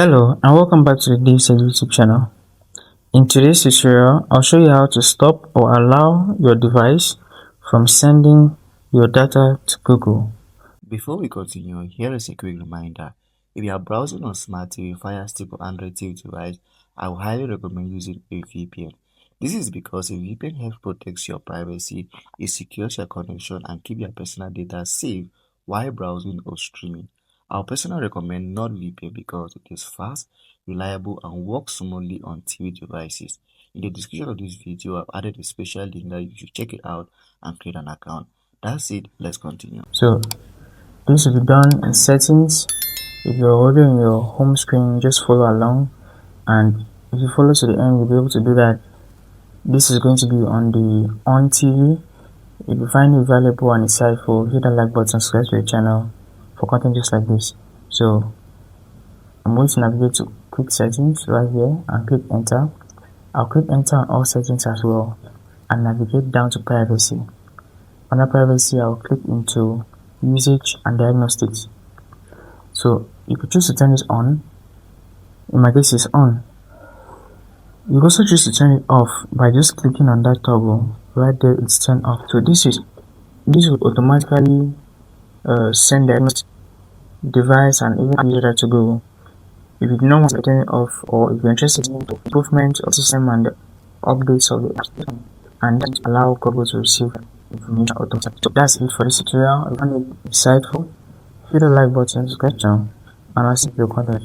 Hello and welcome back to the DaveTech YouTube channel. In today's tutorial, I'll show you how to stop or allow your device from sending your data to Google. Before we continue, here is a quick reminder. If you are browsing on Smart TV, Fire Stick or Android TV device, I would highly recommend using a VPN. This is because a VPN helps protect your privacy, it secures your connection and keep your personal data safe while browsing or streaming. I personally recommend NordVPN because it is fast, reliable and works smoothly on TV devices. In the description of this video, I've added a special link that you should check it out and create an account. That's it, let's continue. So this will be done in settings. If you're already in your home screen, just follow along, and if you follow to the end, you'll be able to do that. This is going to be on the Onn TV. If you find it valuable and insightful, hit the like button, subscribe to the channel for content just like this. So I'm going to navigate to quick settings right here and click enter. I'll click enter on all settings as well and navigate down to privacy. Under privacy, I'll click into usage and diagnostics. So you could choose to turn this on. In my case, it's on. You can also choose to turn it off by just clicking on that toggle right there. It's turned off. So this will automatically send the device and even user to Google. If you do not want to turn it off, or if you're interested in the improvement of the system and the updates of the application, and then allow Google to receive information automatically. So that's it for this tutorial. If you find it insightful, hit the like button, subscribe channel, and I'll see you content.